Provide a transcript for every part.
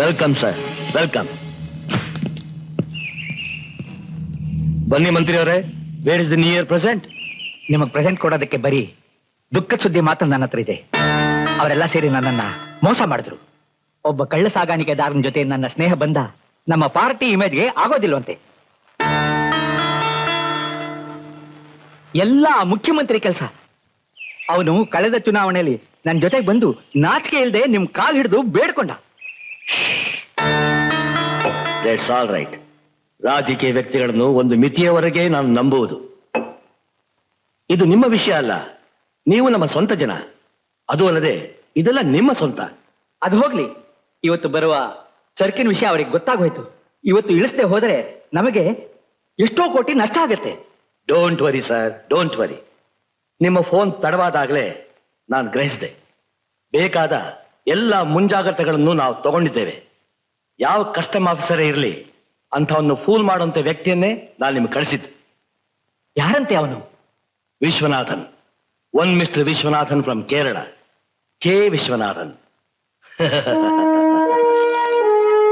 Welcome sir, welcome. ಬನ್ನಿ ಮಂತ್ರಿ ಅವರೇ, where is the new year present? ನಿಮಗೆ ಪ್ರೆಸೆಂಟ್ ಕೊಡೋದಕ್ಕೆ ಬರೀ ದುಃಖದ ಸುದ್ದಿ ಮಾತ್ರ ನನ್ನ ಹತ್ರ ಇದೆ. ಅವರೆಲ್ಲ ಸೇರಿ ನನ್ನನ್ನ ಮೋಸ ಮಾಡಿದ್ರು. ಒಬ್ಬ ಕಳ್ಳ ಸಾಗಾಣಿಕೆದಾರನ ಜೊತೆ ನನ್ನ ಸ್ನೇಹ ಬಂದ ನಮ್ಮ ಪಾರ್ಟಿ ಇಮೇಜ್ಗೆ ಆಗೋದಿಲ್ವಂತೆ. ಎಲ್ಲ ಮುಖ್ಯಮಂತ್ರಿ ಕೆಲಸ. ಅವನು ಕಳೆದ ಚುನಾವಣೆಯಲ್ಲಿ ನನ್ನ ಜೊತೆಗೆ ಬಂದು ನಾಚಿಕೆ ಇಲ್ಲದೆ ನಿಮ್ ಕಾಲ್ ಹಿಡಿದು ಬೇಡ್ಕೊಂಡ. That's all right. ರಾಜಕೀಯ ವ್ಯಕ್ತಿಗಳನ್ನು ಒಂದು ಮಿತಿಯವರೆಗೆ ನಾನು ನಂಬುವುದು. ಇದು ನಿಮ್ಮ ವಿಷಯ ಅಲ್ಲ, ನೀವು ನಮ್ಮ ಸ್ವಂತ ಜನ. ಅದು ಅಲ್ಲದೆ ಇದೆಲ್ಲ ನಿಮ್ಮ ಸ್ವಂತ. ಅದು ಹೋಗ್ಲಿ, ಇವತ್ತು ಬರುವ ಸರಕಿನ ವಿಷಯ ಅವರಿಗೆ ಗೊತ್ತಾಗೋಯ್ತು. ಇವತ್ತು ಇಳಿಸದೆ ಹೋದರೆ ನಮಗೆ ಎಷ್ಟೋ ಕೋಟಿ ನಷ್ಟ ಆಗತ್ತೆ. Don't worry sir, don't worry. ನಿಮ್ಮ ಫೋನ್ ತಡವಾದಾಗಲೇ ನಾನು ಗ್ರಹಿಸಿದೆ. ಬೇಕಾದ ಎಲ್ಲ ಮುಂಜಾಗ್ರತೆಗಳನ್ನು ನಾವು ತಗೊಂಡಿದ್ದೇವೆ. ಯಾವ ಕಸ್ಟಮ್ ಆಫೀಸರೇ ಇರಲಿ, ಅಂಥವನ್ನು ಫೂಲ್ ಮಾಡುವಂತ ವ್ಯಕ್ತಿಯನ್ನೇ ನಾನು ನಿಮ್ಗೆ ಕಳಿಸಿದ್ದೆ. ಯಾರಂತೆ ಅವನು? Vishwanathan. One mister Vishwanathan from Kerala. K Vishwanathan.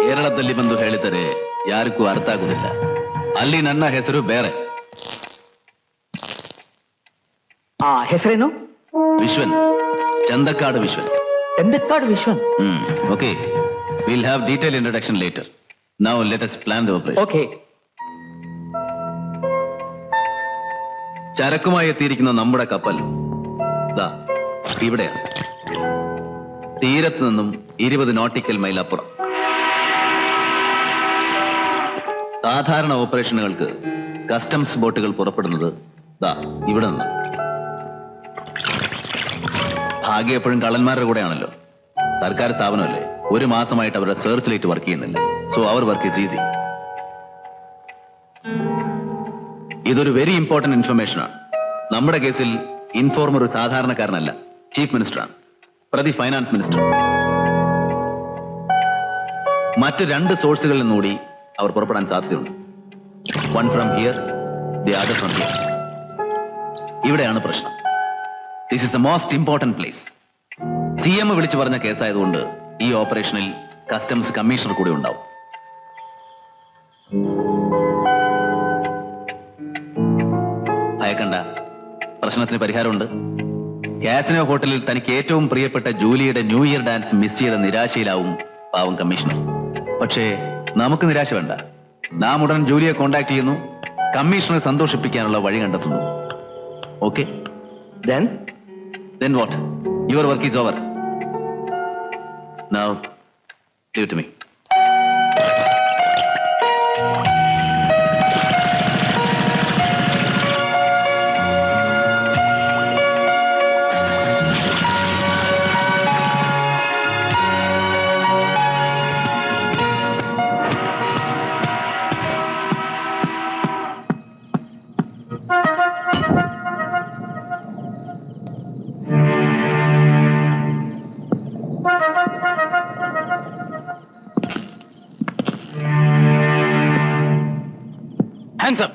ಕೇರಳದಲ್ಲಿ ಬಂದು ಹೇಳಿದರೆ ಯಾರಿಗೂ ಅರ್ಥ ಆಗುದಿಲ್ಲ. ಅಲ್ಲಿ ನನ್ನ ಹೆಸರು ಬೇರೆ. ಆ ಹೆಸರೇನು? Vishwan. Chandakkadu Vishwan. Chandakkadu Vishwan. Okay, will have detail introduction later. Now let us plan the operation. Okay. ചരക്കുമായി എത്തിയിരിക്കുന്ന നമ്മുടെ കപ്പൽ ദാ ഇവിടെയാണ്. തീരത്ത് നിന്നും 20 നോട്ടിക്കൽ മൈൽ അപ്പുറം. സാധാരണ ഓപ്പറേഷനുകൾക്ക് കസ്റ്റംസ് ബോട്ടുകൾ പുറപ്പെടുന്നത് ദാ ഇവിടെ നിന്ന്. ഭാഗ്യം എപ്പോഴും കള്ളന്മാരുടെ കൂടെയാണല്ലോ. സർക്കാർ സ്ഥാപനമല്ലേ, 1 മാസമായിട്ട് അവരുടെ സെർച്ച് ലൈറ്റ് വർക്ക് ചെയ്യുന്നില്ല. സോ അവർ വർക്ക് ഈസ് ഈസി. ഇതൊരു വെരി ഇമ്പോർട്ടന്റ് ഇൻഫർമേഷനാണ്. നമ്മുടെ കേസിൽ ഇൻഫോർമർ ഒരു സാധാരണക്കാരനല്ല, ചീഫ് മിനിസ്റ്ററാണ്, പ്രതി ഫൈനാൻസ് മിനിസ്റ്റർ. മറ്റ് 2 സോഴ്സുകളിൽ നിന്നുകൂടി അവർ പുറപ്പെടാൻ സാധ്യതയുണ്ട്. One from here, the other from here. ഇവിടെയാണ് പ്രശ്നം. This is the most important place. CM വിളിച്ചു പറഞ്ഞ കേസായതുകൊണ്ട് ഈ ഓപ്പറേഷനിൽ കസ്റ്റംസ് കമ്മീഷണർ കൂടി ഉണ്ടാവും. ഭയക്കണ്ട, പ്രശ്നത്തിന് പരിഹാരമുണ്ട്. കാസിനോ ഹോട്ടലിൽ തനിക്ക് ഏറ്റവും പ്രിയപ്പെട്ട ജൂലിയുടെ ന്യൂ ഇയർ ഡാൻസ് മിസ് ചെയ്ത നിരാശയിലാവും പാവം കമ്മീഷണർ. പക്ഷേ നമുക്ക് നിരാശ വേണ്ട. നാം ഉടൻ ജൂലിയെ കോണ്ടാക്ട് ചെയ്യുന്നു, കമ്മീഷണറെ സന്തോഷിപ്പിക്കാനുള്ള വഴി കണ്ടെത്തുന്നു. Okay? Then what? Your work is over. Now, leave it to me. Hands up.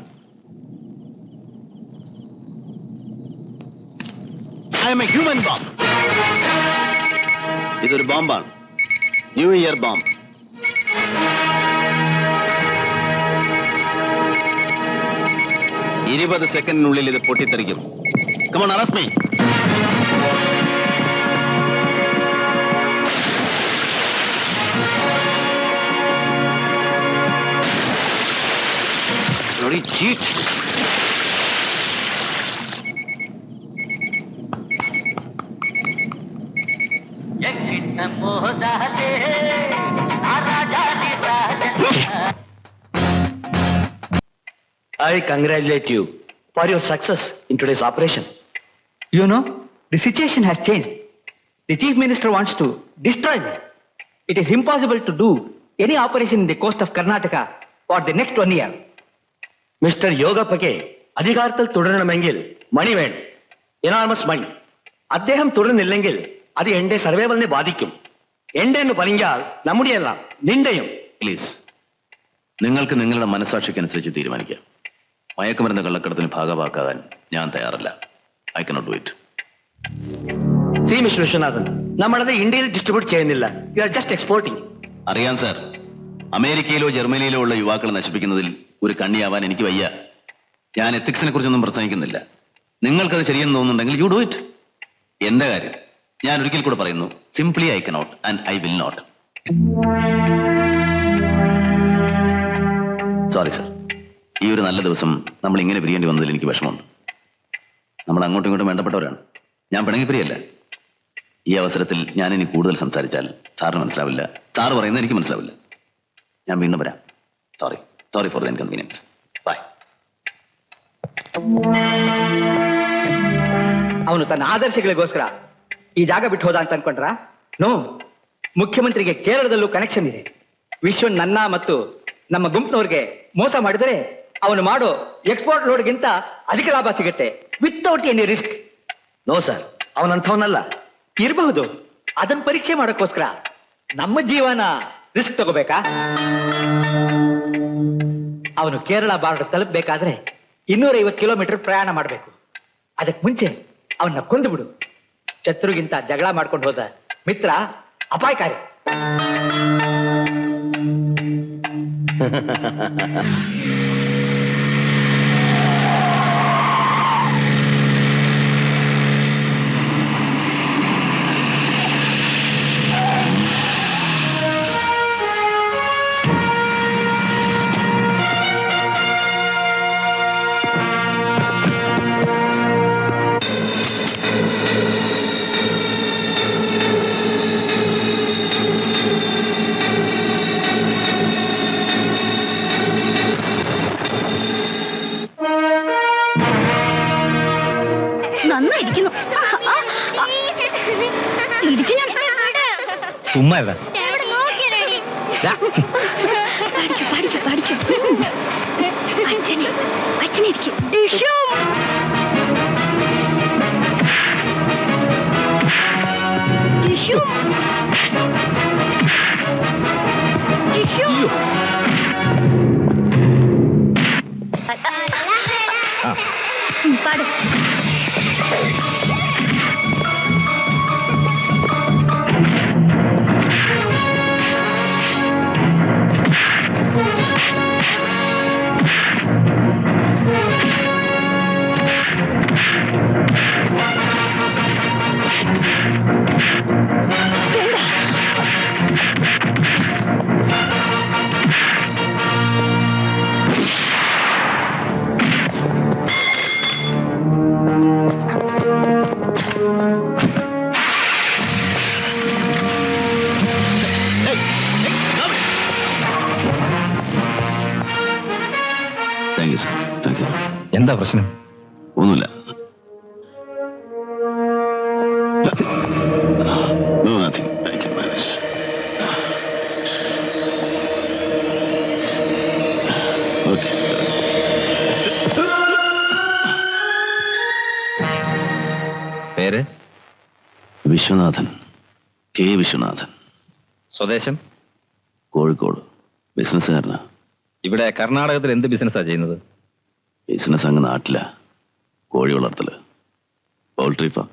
I am a human bomb. ഇതൊരു ബോംബാണ്, ന്യൂ ഇയർ ബോംബ്. ഇരുപത് സെക്കൻഡിനുള്ളിൽ ഇത് പൊട്ടിത്തെറിക്കും. Come on, arrest me. Bloody cheat. I congratulate you for your success in today's operation. You know, the situation has changed. The chief minister wants to destroy me. It is impossible to do any operation in the coast of Karnataka for the next 1 year. Mister യോഗപ്പയ്ക്ക് അധികാരത്തിൽ തുടരണമെങ്കിൽ മണി വേണം, എനാർമസ് മണി. അദ്ദേഹം തുടരുന്നില്ലെങ്കിൽ അത് എന്റെ സർവൈവലിനെ ബാധിക്കും. എന്റെ എന്ന് പറഞ്ഞാൽ നമ്മുടെയല്ല, നിന്റെയും. പ്ലീസ്, നിങ്ങൾക്ക് നിങ്ങളുടെ മനസാക്ഷിക്കനുസരിച്ച് തീരുമാനിക്കാം. മയക്കുമരുന്ന് കള്ളക്കടത്തിന് ഭാഗമാക്കാൻ ഞാൻ തയ്യാറല്ല. I cannot do it. C mister Viswanathan, നമ്മളത് ഇന്ത്യയിൽ ഡിസ്ട്രിബ്യൂട്ട് ചെയ്യുന്നില്ല. You are just exporting. അറിയാം സാർ, അമേരിക്കയിലോ ജർമ്മനിയിലോ ഉള്ള യുവാക്കളെ നശിപ്പിക്കുന്നതിൽ ഒരു കണ്ണിയാവാൻ എനിക്ക് വയ്യ. ഞാൻ എത്തിക്സിനെ കുറിച്ചൊന്നും പ്രസംഗിക്കുന്നില്ല. നിങ്ങൾക്കത് ശരിയെന്ന് തോന്നുന്നുണ്ടെങ്കിൽ യു ഡു ഇറ്റ്. എന്റെ കാര്യം ഞാൻ ഒരിക്കൽ കൂടെ പറയുന്നു, simply I cannot and I will not. Sorry sir, ഈ ഒരു നല്ല ദിവസം നമ്മൾ ഇങ്ങനെ പിരിയേണ്ടി വന്നതിൽ എനിക്ക് വിഷമമുണ്ട്. നമ്മൾ അങ്ങോട്ടും ഇങ്ങോട്ടും വേണ്ടപ്പെട്ടവരാണ്. ഞാൻ പിണങ്ങിപ്പിരിയല്ല. ഈ അവസരത്തിൽ ഞാൻ ഇനി കൂടുതൽ സംസാരിച്ചാൽ സാറിന് മനസ്സിലാവില്ല, സാറ് പറയുന്നത് എനിക്ക് മനസ്സിലാവില്ല. ഞാൻ വീണ്ടും വരാം. Sorry for the inconvenience. Bye. ಅವನು ತನ್ನ ಆದರ್ಶಗಳಿಗೋಸ್ಕರ ಈ ಜಾಗ ಬಿಟ್ಟು ಹೋದ ಅಂತ ಅನ್ಕೊಂಡ್ರ? ನೋ, ಮುಖ್ಯಮಂತ್ರಿಗೆ ಕೇರಳದಲ್ಲೂ ಕನೆಕ್ಷನ್ ಇದೆ. ವಿಶ್ವನ್ ನನ್ನ ಮತ್ತು ನಮ್ಮ ಗುಂಪಿನವ್ರಿಗೆ ಮೋಸ ಮಾಡಿದರೆ ಅವನು ಮಾಡೋ ಎಕ್ಸ್ಪೋರ್ಟ್ ಲೋಡ್ಗಿಂತ ಅಧಿಕ ಲಾಭ ಸಿಗುತ್ತೆ without any risk. No sir, ಅವನಂಥವನಲ್ಲ. ಇರಬಹುದು, ಅದನ್ನ ಪರೀಕ್ಷೆ ಮಾಡೋಕ್ಕೋಸ್ಕರ ನಮ್ಮ ಜೀವನ ರಿಸ್ಕ್ ತಗೋಬೇಕಾ? ಅವನು ಕೇರಳ ಬಾರ್ಡರ್ ತಲುಪಬೇಕಾದ್ರೆ 250 ಕಿಲೋಮೀಟರ್ ಪ್ರಯಾಣ ಮಾಡಬೇಕು. ಅದಕ್ಕೆ ಮುಂಚೆ ಅವನ್ನ ಕೊಂದು ಬಿಡು. ಶತ್ರುಗಿಂತ ಜಗಳ ಮಾಡ್ಕೊಂಡು ಹೋದ ಮಿತ್ರ ಅಪಾಯಕಾರಿ. നന്നായിരിക്കുന്നു. ഇടിച്ചു ഞാൻ ചുമ്മാ പഠിച്ചു അച്ഛനെ ഇരിക്കും. പാടും. എന്താ പ്രശ്നം? ഒന്നുമില്ല. No, nothing. I can manage. Okay. പേര്? വിശ്വനാഥൻ, കെ വിശ്വനാഥൻ. സ്വദേശം? കോഴിക്കോട്. ബിസിനസ്സുകാരനാ. ഇവിടെ കർണാടകത്തിൽ എന്ത് ബിസിനസ്സാ ചെയ്യുന്നത്? ബിസിനസ് അങ്ങ് നാട്ടില. കോഴി വളർത്തല്, പൗൾട്രി ഫാം.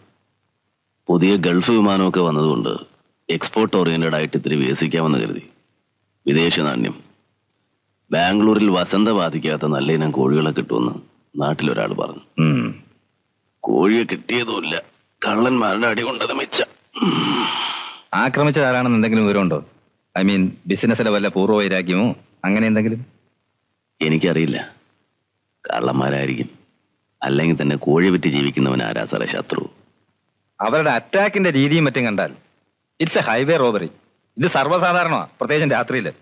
പുതിയ ഗൾഫ് വിമാനമൊക്കെ വന്നതുകൊണ്ട് എക്സ്പോർട്ട് ഓറിയന്റഡ് ആയിട്ട് ഇത്തിരി വികസിക്കാമെന്ന് കരുതി. വിദേശ നാണ്യം. ബാംഗ്ലൂരിൽ വസന്ത ബാധിക്കാത്ത നല്ല ഇനം കോഴികളെ കിട്ടുമെന്ന് നാട്ടിലൊരാൾ പറഞ്ഞു. കോഴിയെ കിട്ടിയതുമില്ല, കള്ളന്മാരുടെ അടി കൊണ്ടത് മിച്ച. ആക്രമിച്ചതാരാണെന്ന് എന്തെങ്കിലും വിവരമുണ്ടോ? ഐ മീൻ ബിസിനസ്സിലെ വല്ല പൂർവ്വ വൈരാഗ്യമോ അങ്ങനെ എന്തെങ്കിലും? എനിക്കറിയില്ല. കള്ളന്മാരായിരിക്കും. അല്ലെങ്കിൽ തന്നെ കോഴി വിറ്റ് ജീവിക്കുന്നവൻ ആരാ സാറേ ശത്രു? അവരുടെ അറ്റാക്കിന്റെ രീതിയും മറ്റും കണ്ടാൽ ഇറ്റ്സ് എ ഹൈവേ റോബറി. ഇത് സർവ്വസാധാരണമാണ്, പ്രത്യേകിച്ചും രാത്രിയില്.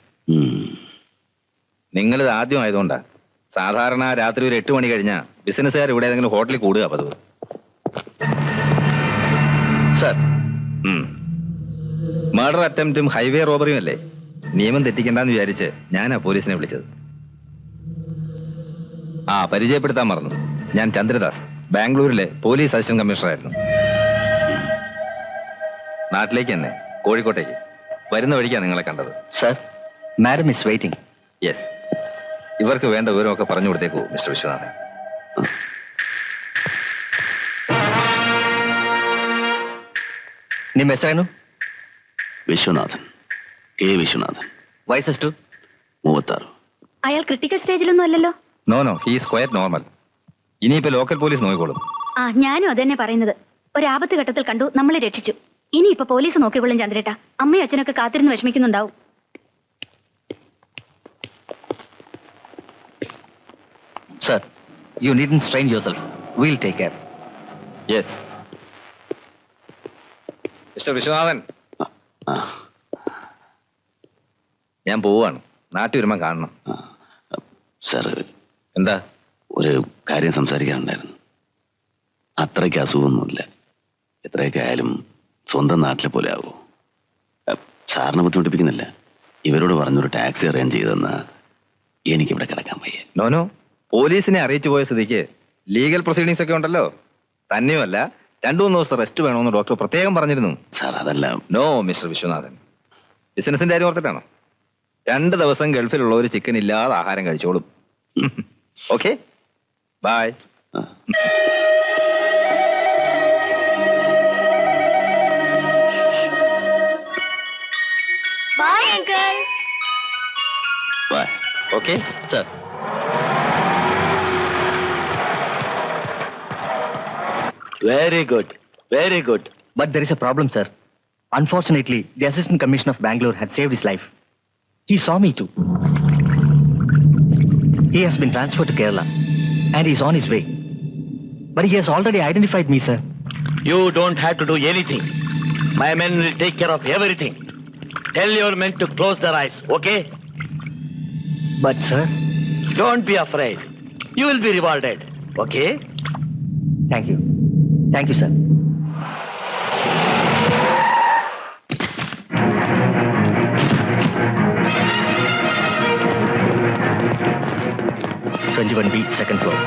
നിങ്ങളിത് ആദ്യം ആയതുകൊണ്ടാ. സാധാരണ രാത്രി ഒരു 8 മണി കഴിഞ്ഞാൽ ബിസിനസ്സുകാർ ഇവിടെ ഏതെങ്കിലും ഹോട്ടലിൽ കൂടുക പതിവ്. സർ, മർഡർ അറ്റംപ്റ്റും ഹൈവേ റോബറിയും അല്ലേ? നിയമം തെറ്റിക്കണ്ടെന്ന് വിചാരിച്ച് ഞാനാ പോലീസിനെ വിളിച്ചത്. പരിചയപ്പെടുത്താൻ മറന്നു. ഞാൻ ചന്ദ്രദാസ്, ബാംഗ്ലൂരിലെ പോലീസ് അസിസ്റ്റന്റ് കമ്മീഷണറായിരുന്നു. നാട്ടിലേക്ക് തന്നെ, കോഴിക്കോട്ടേക്ക് വരുന്ന വഴിക്കാണ് നിങ്ങളെ കണ്ടത്. Sir, madam is waiting. Yes, ഇവർക്ക് വേണ്ട വിവരമൊക്കെ പറഞ്ഞു കൊടുത്തേക്കൂ മിസ്റ്റർ വിശ്വനാഥൻ. ನಿಮ್ಮ ಹೆಸರೇನು? വിശ്വനാഥൻ, കെ വിശ്വനാഥൻ. വയസ്സെಷ್ಟು? 36. അയാൾ ക്രിട്ടിക്കൽ സ്റ്റേജിലൊന്നും അല്ലല്ലോ. No he's quite normal. ഇനിയിപ്പോ ലോക്കൽ പോലീസ് നോക്കിക്കോളും. ആ, ഞാനും അതന്നെ പറയുന്നത്. ഒരാപത്ത് ഘട്ടത്തിൽ കണ്ടു, നമ്മളെ രക്ഷിച്ചു. ഇനി ഇപ്പൊ പോലീസ് നോക്കിക്കൊള്ളും ചന്ദ്രേട്ടാ. അമ്മയും അച്ഛനൊക്കെ കാത്തിരുന്ന് വിഷമിക്കുന്നുണ്ടാവും. Sir, you needn't strain yourself. Will take care. Yes mister Viswanathan, ആ, ഞാൻ പോവാണ്. നാട്ടിൽ വരുമ്പം കാണണം. സാർ, എന്താ? ഒരു കാര്യം സംസാരിക്കാനുണ്ടായിരുന്നു. അത്രയ്ക്ക് അസുഖമൊന്നുമില്ല. എത്രയൊക്കെ ആയാലും സ്വന്തം നാട്ടിലെ പോലെ ആവോ? സാറിനെ ബുദ്ധിമുട്ടിപ്പിക്കുന്നില്ല. ഇവരോട് പറഞ്ഞൊരു ടാക്സി അറേഞ്ച് ചെയ്തെന്ന് എനിക്കിവിടെ കിടക്കാൻ വയ്യ. നോനോ, പോലീസിനെ അറിയിച്ചു പോയ സ്ഥിതിക്ക് ലീഗൽ പ്രൊസീഡിങ്സ് ഒക്കെ ഉണ്ടല്ലോ. തന്നെയുമല്ല, 2-3 ദിവസത്തെ റെസ്റ്റ് വേണമെന്ന് ഡോക്ടർ പ്രത്യേകം പറഞ്ഞിരുന്നു. സാർ, അതല്ല. നോ മിസ്റ്റർ വിശ്വനാഥൻ, ബിസിനസിന്റെ കാര്യം ഓർത്തിട്ടാണോ? 2 ദിവസം ഗൾഫിലുള്ളവർ ചിക്കൻ ഇല്ലാതെ ആഹാരം കഴിച്ചോളും. Okay, bye. Bye uncle. Bye. Okay sir, very good, very good. but there is a problem, sir. Unfortunately, the Assistant Commissioner of Bangalore had saved his life. He saw me too. He has been transferred to Kerala and he is on his way. But he has already identified me, sir. You don't have to do anything. My men will take care of everything. Tell your men to close their eyes, okay? But, sir, Don't be afraid. You will be rewarded, okay? thank you. Thank you, sir. '21B, second floor.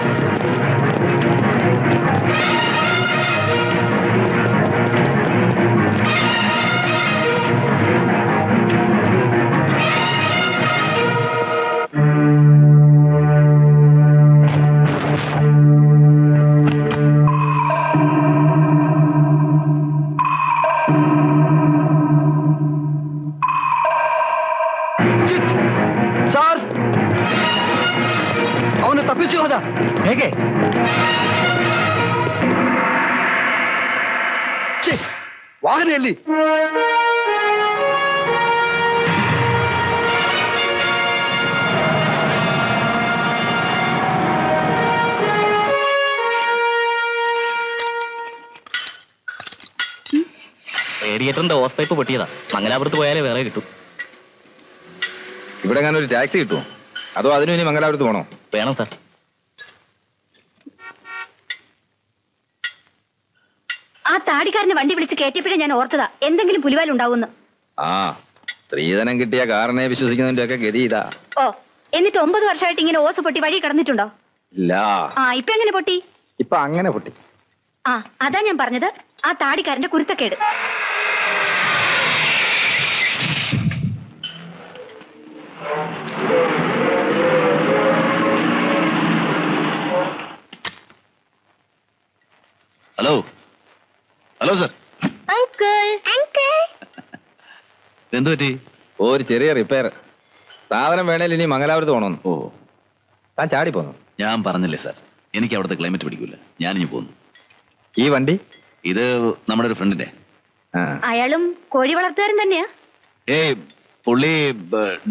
Sir, ಅವನು ತಪ್ಪಿಸಿ ಹೋದ. ಹೇಗೆ? ಛೀ, ವಾಹನ ಎಲ್ಲಿ? റേഡിയേറ്ററിന്റെ hose pipe പൊട്ടിയതാ. മംഗലാപുരത്ത് പോയാലേ വേറെ കിട്ടും. ഇവിടെ ഞാൻ ഒരു ടാക്സി കിട്ടുമോ? അതോ അതിനു ഇനി മംഗലാപുരത്ത് പോകണോ? വേണം, സർ. ആ താടിക്കാരനെ വണ്ടി വിളിച്ച് കയറ്റിയപ്പോഴേ ഞാൻ ഓർത്തതാ എന്തെങ്കിലും പുലിവാലുണ്ടാവുമെന്ന്. ആ, സ്ത്രീധനം കിട്ടിയ കാറിനെ വിശ്വസിക്കുന്നതിന്റെ ഒക്കെ ഗതി ഇതാ. ഓ, എന്നിട്ട് 9 വർഷമായിട്ട് ഇങ്ങനെ ഓസ് പൊട്ടി വഴി കിടന്നിട്ടുണ്ടോ? ഇല്ല, ആ, ഇപ്പൊ എങ്ങനെ പൊട്ടി? ഇപ്പൊ അങ്ങനെ പൊട്ടി. ആ, അതാ ഞാൻ പറഞ്ഞത്, ആ താടിക്കാരന്റെ കുരുത്തക്കേട്. Hello, hello sir. എന്തു പറ്റി? ഒരു ചെറിയ റിപ്പയർ. സാധനം വേണേൽ ഇനി മംഗലാപുരത്ത് പോകണമെന്ന്. ഓ, താൻ ചാടി പോന്നു. ഞാൻ പറഞ്ഞില്ലേ സാർ, എനിക്ക് അവിടുത്തെ ക്ലൈമറ്റ് പിടിക്കൂല. ഞാനിഞ്ഞു പോന്നു. ഈ വണ്ടി ഇത് നമ്മുടെ ഒരു ഫ്രണ്ടിന്റെ. ആ, അയാളും കോഴി വളർത്തുകാരൻ തന്നെയാ. ഏയ്, പുള്ളി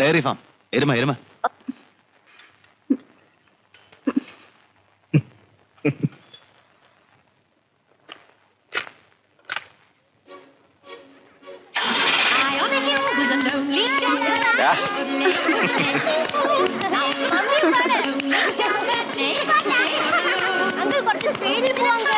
ഡയറി ഫാം. എരുമ എരുമ. കുറച്ച് സ്പീഡിൽ പോവാങ്കൾ.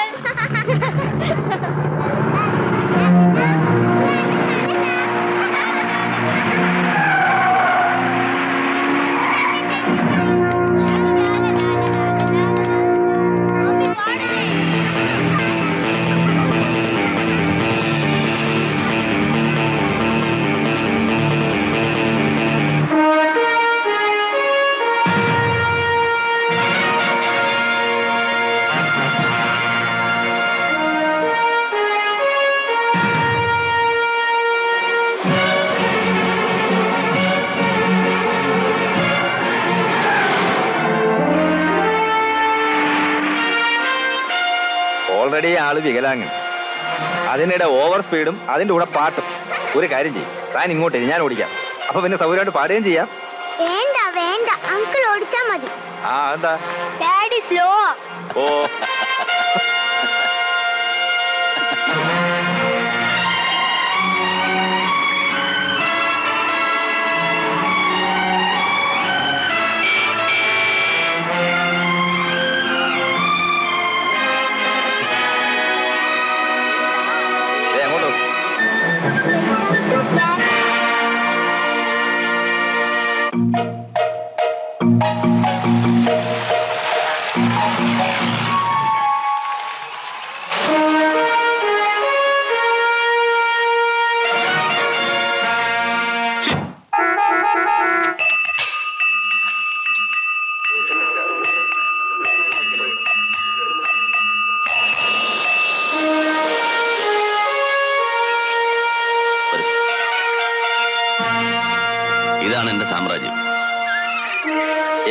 ഓൾറെഡി ആള് വികലാങ്ങൻ. അതിനിടെ ഓവർ സ്പീഡും അതിന്റെ കൂടെ പാട്ടും. ഒരു കാര്യം ചെയ്യും, താൻ ഇങ്ങോട്ട് ഞാൻ ഓടിക്കാം. അപ്പൊ പിന്നെ സൗകര്യമായിട്ട് പാടുകയും ചെയ്യാം. വേണ്ട വേണ്ട, അങ്കിൾ ഓടിച്ചാ മതി. ആ എന്താ ഡാഡി സ്ലോ. ഓ അങ്ങോട്ട് ഇതാണ് എന്റെ സാമ്രാജ്യം.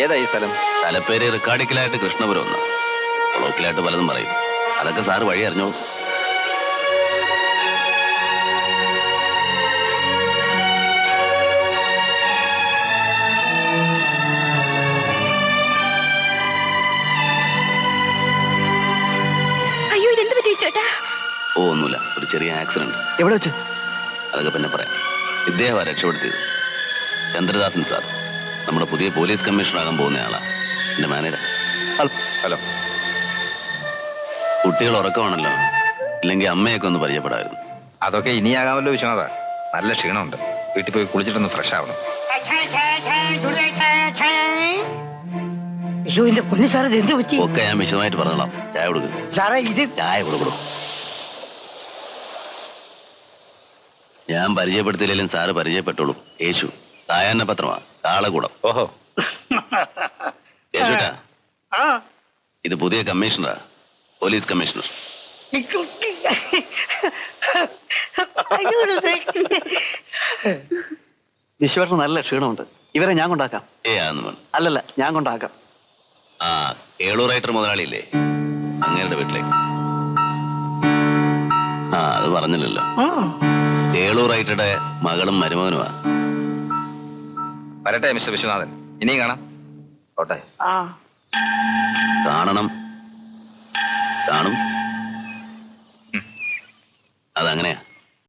ഏതാ ഈ സ്ഥലം? തലപ്പേര് റിക്കാർഡിക്കലായിട്ട് കൃഷ്ണപുരം ഒന്ന്, കൊളോക്കിലായിട്ട് പലതും പറയും. അതൊക്കെ സാറ് വഴി അറിഞ്ഞോളൂ. അയ്യോ, ഇതെന്ത് പറ്റി ചേട്ടാ? ഓ ഒന്നുമില്ല, ഒരു ചെറിയ ആക്സിഡന്റ്. എവിടെ വെച്ച്? അതൊക്കെ പിന്നെ പറയാം. ഇദ്ദേഹമാണ് രക്ഷപ്പെടുത്തിയത്. ചന്ദ്രദാസൻ സാർ, നമ്മുടെ പുതിയ പോലീസ് കമ്മീഷണറാകാൻ പോകുന്ന ആളാ, എന്റെ മാനേജർ. ഹലോ. കുട്ടികൾ ഉറക്കമാണല്ലോ, ഇല്ലെങ്കിൽ അമ്മയൊക്കെ ഒന്ന് പരിചയപ്പെടായിരുന്നു. അതൊക്കെ ഇനിയാകാമല്ലോ വിശ്വനാഥ. നല്ല ക്ഷീണമുണ്ട്, വീട്ടിൽ പോയി കുളിച്ചിട്ടൊന്ന് ഫ്രഷ് ആവണം. അയ്യോ എന്റെ പൊന്നു സാറേ, ഇത് എന്ത് പറ്റി? ഒക്കെ ഞാൻ വിശദമായിട്ട് പറഞ്ഞോളാം. ചായ കൊടുക്കും. സാറേ ഇത് ചായ കൊടുക്കണം. ഞാൻ പരിചയപ്പെടുത്തിയില്ലെങ്കിലും സാറ് പരിചയപ്പെട്ടോളൂ. യേശു, സായാഹ്ന പത്രമാ, കാളകൂടം. ഓഹോ. യേശുട്ടാ, ആ ഇത് പുതിയ കമ്മീഷണറാ, പോലീസ് കമ്മീഷണർ. അയ്യോ, വിശ്വാസം നല്ല ക്ഷീണമുണ്ട്. ഇവരെ ഞാൻ കൊണ്ടാക്കാം. അതൊന്നും വേണം. അല്ലല്ല, ഞാൻ കൊണ്ടാക്കാം. ആ കേളൂർ റൈറ്റർ മുതലാളിയില്ലേ, അങ്ങേരുടെ വീട്ടിലേക്ക്. ആ അത് പറഞ്ഞില്ലല്ലോ. കേളൂർ റൈറ്ററുടെ മകളും മരുമകനുമാ. വരട്ടെ മിസ്റ്റർ വിശ്വനാഥൻ, ഇനിയും കാണാം. ഓട്ടെ. ആ കാണണം, കാണും. അതങ്ങനെയാ.